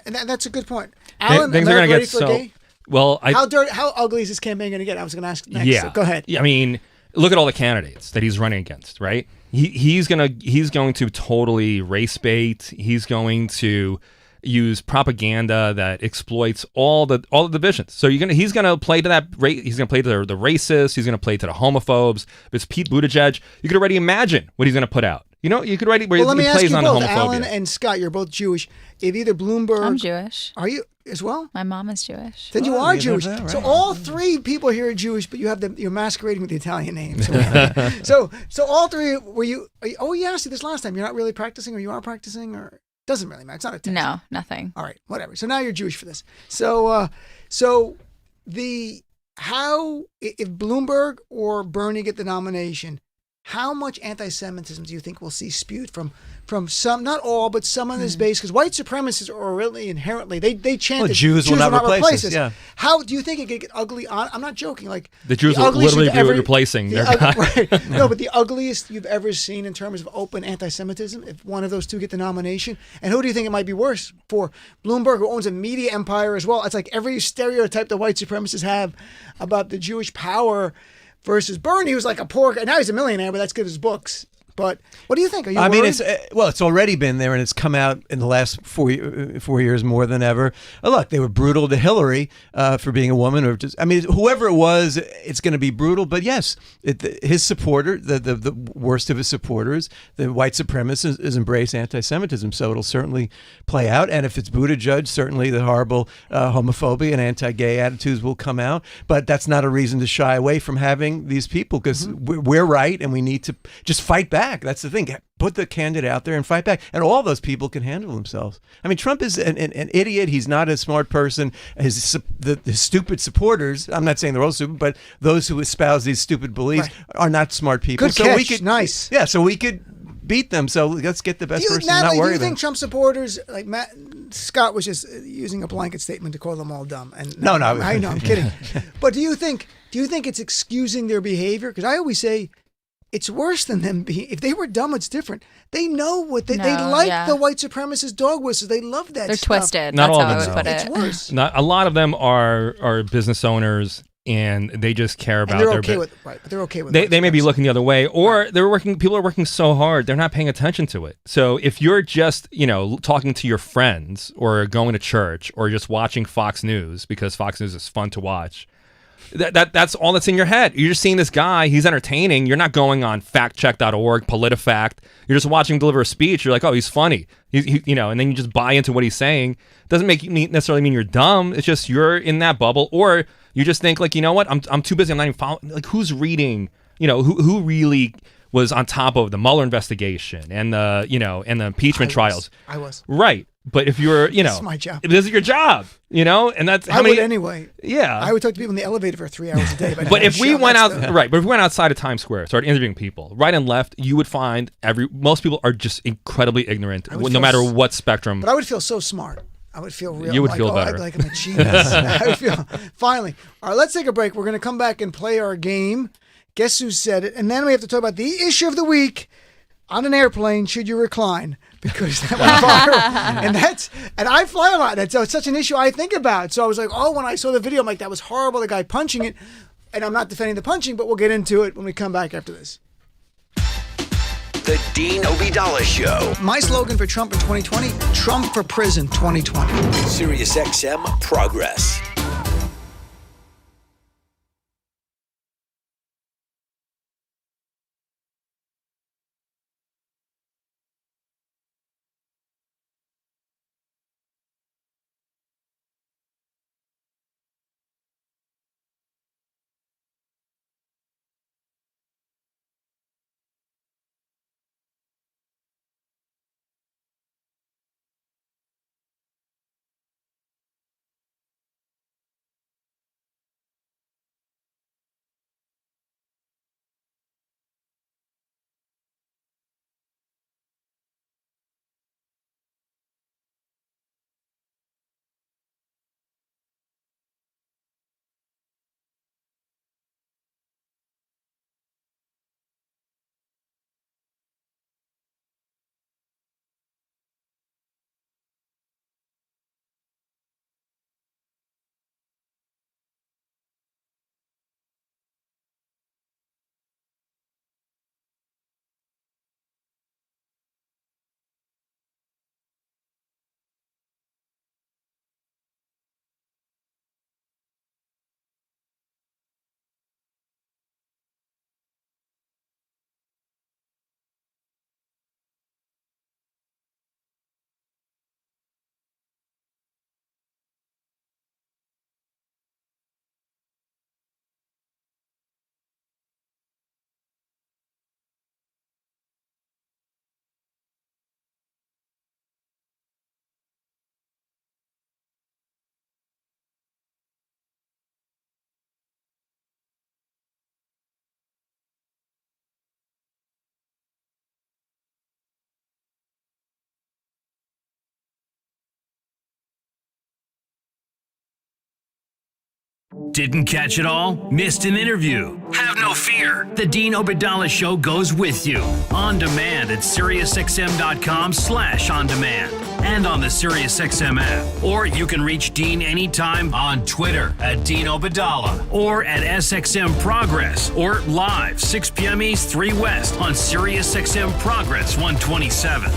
And that's a good point. Allan, things are going to ready get for so. gay? Well, how ugly is this campaign going to get? I was going to ask next. Yeah. So go ahead. I mean, look at all the candidates that he's running against, right? He's going to totally race bait. He's going to use propaganda that exploits all the divisions. So he's going to play to that. He's going to play to the racists. He's going to play to the homophobes. If it's Pete Buttigieg, you could already imagine what he's going to put out. You could already. Well, let me ask you on both, homophobia. Allan and Scott. You're both Jewish. If either Bloomberg, I'm Jewish. Are you as well? My mom is Jewish. Then you are you Jewish. that, right. So all three people here are Jewish, but you're masquerading with the Italian names. So all three were you? Oh, we asked you this last time. You're not really practicing, or you are practicing, or doesn't really matter. It's not a test. No, nothing. All right, whatever. So now you're Jewish for this. So if Bloomberg or Bernie get the nomination, how much anti-Semitism do you think we'll see spewed from some, not all, but some of this base? Because white supremacists are really inherently they chant that Jews will not replace us. Yeah. How do you think it could get ugly? I'm not joking. Like The Jews will ugliest literally you've be ever- replacing the their ug- guy. Right. No, but the ugliest you've ever seen in terms of open anti-Semitism, if one of those two get the nomination. And who do you think it might be worse for? Bloomberg, who owns a media empire as well. It's like every stereotype the white supremacists have about the Jewish power, versus Bernie, who's like a poor guy. Now he's a millionaire, but that's good as books. But what do you think? Are you worried? I mean, it's already been there, and it's come out in the last 4 years more than ever. Look, they were brutal to Hillary for being a woman, or just, I mean, whoever it was, it's going to be brutal. But yes, his supporter, the worst of his supporters, the white supremacists, is embrace anti-Semitism. So it'll certainly play out. And if it's Buttigieg, certainly the horrible homophobia and anti-gay attitudes will come out. But that's not a reason to shy away from having these people, because we're right, and we need to just fight back. That's the thing. Put the candidate out there and fight back. And all those people can handle themselves. I mean, Trump is an idiot. He's not a smart person. His stupid supporters, I'm not saying they're all stupid, but those who espouse these stupid beliefs are not smart people. Good catch. Nice. Yeah, so we could beat them. So let's get the best person. Natalie, not worry do you about think Trump supporters, like Scott was just using a blanket statement to call them all dumb? And No. I know, I'm kidding. But do you think it's excusing their behavior? Because I always say, it's worse than them being. If they were dumb, it's different. They know what they like. The white supremacist dog whistles. They love that. They're stuff. twisted. Not That's all how I of would them. put It's it. worse. Not a lot of them are business owners, and they just care about And they're their okay bit. but they're okay with. They may be looking the other way, or people are working so hard they're not paying attention to it. So if you're just talking to your friends, or going to church, or just watching Fox News because Fox News is fun to watch, that's all that's in your head. You're just seeing this guy, he's entertaining. You're not going on factcheck.org, PolitiFact. You're just watching him deliver a speech. You're like, oh, he's funny. He and then you just buy into what he's saying. Doesn't necessarily mean you're dumb. It's just you're in that bubble, or you just think like, you know what? I'm too busy. I'm not even following. Like, who's reading? Who really was on top of the Mueller investigation and the and the impeachment trials? I was. Right. But if you're, This is my job. This is your job, and that's how I many. would anyway. Yeah. I would talk to people in the elevator for 3 hours a day. But if we went out, but if we went outside of Times Square, started interviewing people, right and left, you would find most people are just incredibly ignorant, no matter what spectrum. But I would feel so smart. I would feel real. You would feel better. Like I'm a genius. I would feel finally. All right, let's take a break. We're going to come back and play our game. Guess who said it? And then we have to talk about the issue of the week. On an airplane, should you recline? Because that went viral. and I fly a lot. And so it's such an issue I think about. So I was like, when I saw the video, I'm like, that was horrible, the guy punching it. And I'm not defending the punching, but we'll get into it when we come back after this. The Dean Ovidala Show. My slogan for Trump in 2020, Trump for prison 2020. Sirius XM Progress. Didn't catch it all? Missed an interview? Have no fear. The Dean Obadala Show goes with you. On demand at SiriusXM.com/on-demand. And on the SiriusXM app. Or you can reach Dean anytime on Twitter at Dean Obadala. Or at SXM Progress. Or live 6 p.m. East, 3 West on SiriusXM Progress 127.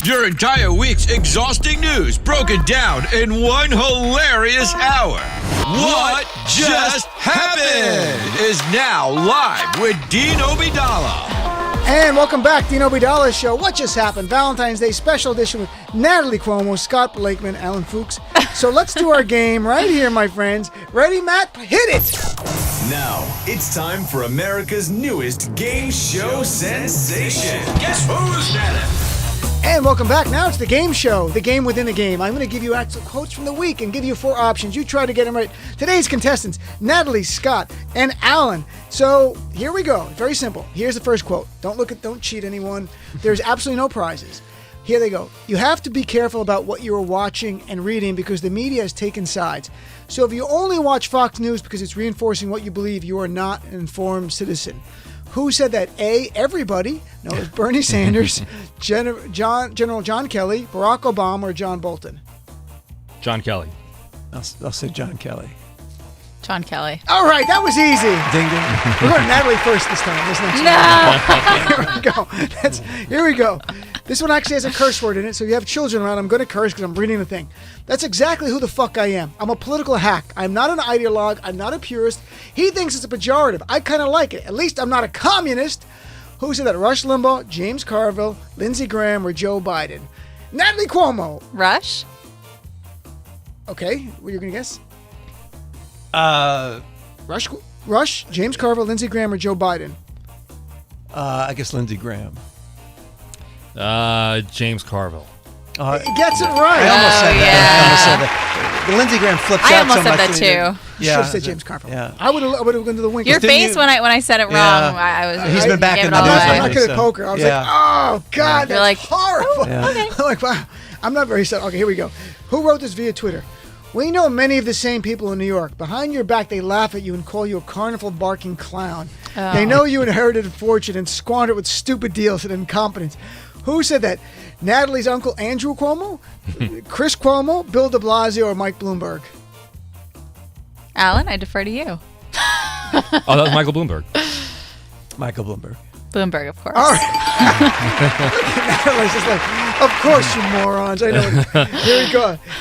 Your entire week's exhausting news broken down in one hilarious hour. What Just Happened is now live with Dean Obadala. And welcome back, Dean Obadala Show. What just happened? Valentine's Day special edition with Natalie Cuomo, Scott Blakeman, Allan Fuks. So let's do our game right here, my friends. Ready, Matt? Hit it! Now, it's time for America's newest game show sensation. Guess who's Natalie? And welcome back. Now it's the game show, the game within a game. I'm going to give you actual quotes from the week and give you 4 options. You try to get them right. Today's contestants, Natalie, Scott, and Allan. So here we go. Very simple. Here's the first quote. Don't cheat anyone. There's absolutely no prizes. Here they go. You have to be careful about what you are watching and reading because the media has taken sides. So if you only watch Fox News because it's reinforcing what you believe, you are not an informed citizen. Who said that? A, everybody. No, it's Bernie Sanders, General John Kelly, Barack Obama, or John Bolton. John Kelly. I'll say John Kelly. John Kelly. All right, that was easy. Ding, ding. We're going to Natalie first this time. This next one. Here we go. This one actually has a curse word in it, so if you have children around, I'm going to curse because I'm reading the thing. That's exactly who the fuck I am. I'm a political hack. I'm not an ideologue. I'm not a purist. He thinks it's a pejorative. I kind of like it. At least I'm not a communist. Who said that? Rush Limbaugh, James Carville, Lindsey Graham, or Joe Biden? Natalie Cuomo. Rush? Okay, what are you going to guess? Rush, James Carville, Lindsey Graham, or Joe Biden? I guess Lindsey Graham. James Carville. He gets it right. I almost said that. The Lindsey Graham flips out. I almost said that too. You should have said James Carville. Yeah. I would have gone to the wink. Your face when I said it wrong, I was. He's been back in the I'm news. not good at poker. I was like, oh God, that's like, horrible. Okay. I'm like, wow. I'm not very sad. Okay, here we go. Who wrote this via Twitter? We know many of the same people in New York. Behind your back, they laugh at you and call you a carnival-barking clown. Oh. They know you inherited a fortune and squandered it with stupid deals and incompetence. Who said that? Natalie's uncle Andrew Cuomo, Chris Cuomo, Bill de Blasio, or Mike Bloomberg? Allan, I defer to you. Oh, that was Michael Bloomberg. Michael Bloomberg. Bloomberg, of course. All right. Natalie's just like, of course, you morons. I know.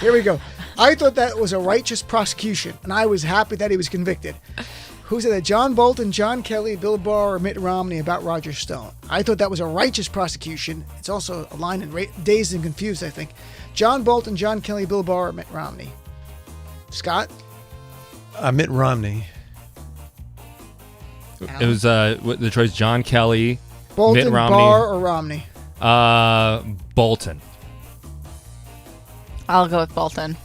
Here we go. I thought that was a righteous prosecution, and I was happy that he was convicted. Who said that? John Bolton, John Kelly, Bill Barr, or Mitt Romney about Roger Stone. I thought that was a righteous prosecution. It's also a line in Dazed and Confused, I think. John Bolton, John Kelly, Bill Barr, or Mitt Romney. Scott? Mitt Romney. It was the choice: John Kelly, Bolton, Mitt Romney, Barr, or Romney. Bolton. I'll go with Bolton.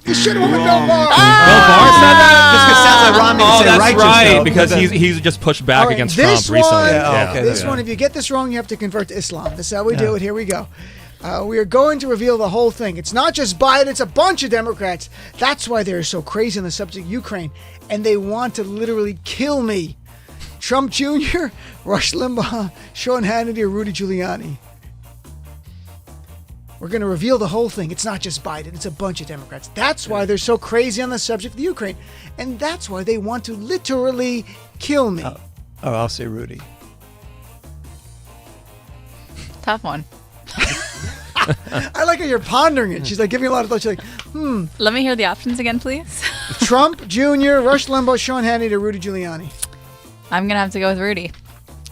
You should have went with Bill Barr. Bill Barr said that? Just 'cause it sounds like Romney would say that's righteous, right, though, because but he's just pushed back All right, against this Trump recently. one, okay, this one, if you get this wrong, you have to convert to Islam. This is how we do it. Here we go. We are going to reveal the whole thing. It's not just Biden, it's a bunch of Democrats. That's why they're so crazy on the subject of Ukraine. And they want to literally kill me. Trump Jr., Rush Limbaugh, Sean Hannity, or Rudy Giuliani. We're going to reveal the whole thing. It's not just Biden. It's a bunch of Democrats. That's why they're so crazy on the subject of the Ukraine. And that's why they want to literally kill me. I'll say Rudy. Tough one. I like how you're pondering it. She's like giving a lot of thought. She's like, Let me hear the options again, please. Trump Jr., Rush Limbaugh, Sean Hannity, or Rudy Giuliani. I'm going to have to go with Rudy.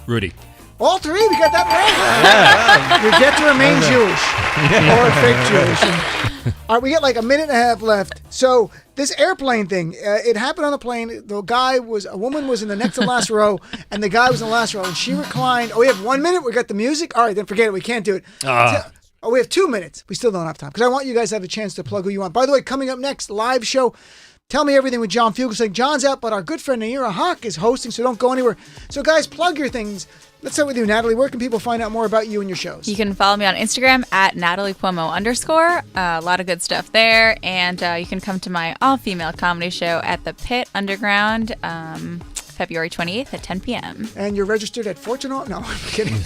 Rudy. All three, we got that right. You get to remain Jewish or fake Jewish. All right, we got like a minute and a half left. So this airplane thing, it happened on the plane. A woman was in the next to last row, and the guy was in the last row, and she reclined. Oh, we have 1 minute. We got the music. All right, then forget it. We can't do it. Oh, we have 2 minutes. We still don't have time because I want you guys to have a chance to plug who you want. By the way, coming up next, live show. Tell Me Everything with John Fuks. John's out, but our good friend Naira Hawk is hosting, so don't go anywhere. So, guys, plug your things. Let's start with you, Natalie. Where can people find out more about you and your shows? You can follow me on Instagram at Natalie Cuomo _ a lot of good stuff there. And you can come to my all-female comedy show at the Pit Underground February 28th at 10 p.m. And you're registered at Fortune? No, I'm kidding.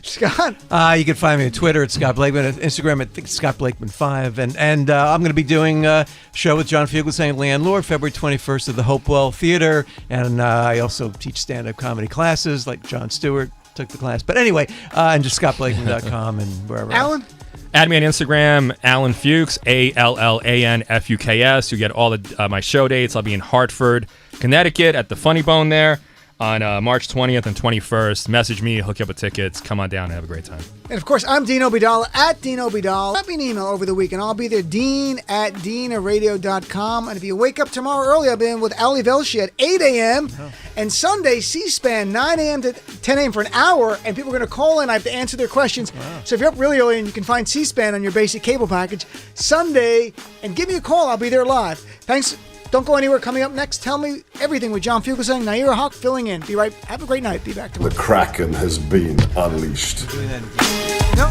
Scott? You can find me on Twitter at Scott Blakeman, at Instagram at Scott Blakeman 5. And I'm going to be doing a show with John Fugelsang and Leanne Lord February 21st at the Hopewell Theater. And I also teach stand-up comedy classes like Jon Stewart took the class. But anyway, and just scottblakeman.com and wherever. Allan? Add me on Instagram, Allan Fuks, ALLANFUKS. You get all my show dates. I'll be in Hartford, Connecticut at the Funny Bone there on March 20th and 21st. Message me, hook you up with tickets. Come on down and have a great time. And of course, I'm Dino Bidala at Dino Bidala. Send me an email over the weekend. I'll be there, dean@deanaradio.com. And if you wake up tomorrow early, I'll be in with Ali Velshi at 8 a.m. And Sunday, C-SPAN, 9 a.m. to 10 a.m. for an hour. And people are going to call in. I have to answer their questions. So if you're up really early and you can find C-SPAN on your basic cable package, Sunday, and give me a call. I'll be there live. Thanks. Don't go anywhere. Coming up next, Tell Me Everything with John Fugelsang, Naira Hawk filling in. Be right. Have a great night. Be back tomorrow. The Kraken has been unleashed. No.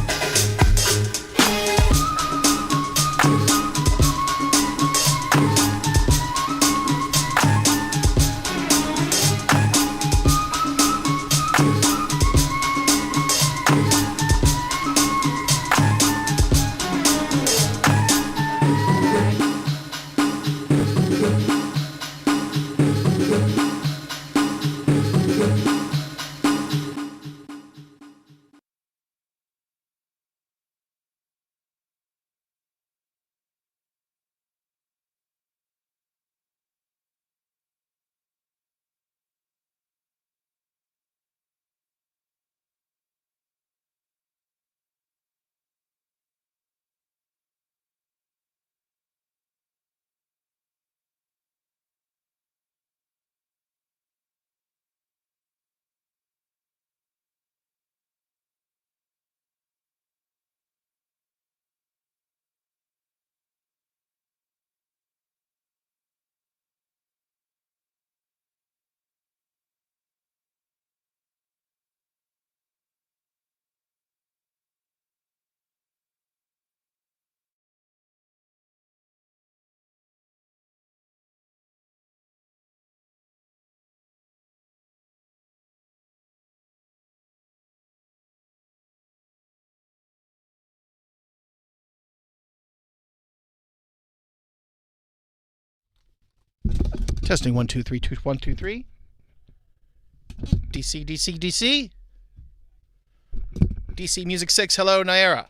Testing 1 2 3 2 1 2 3. DC DC DC. DC Music 6. Hello, Naira.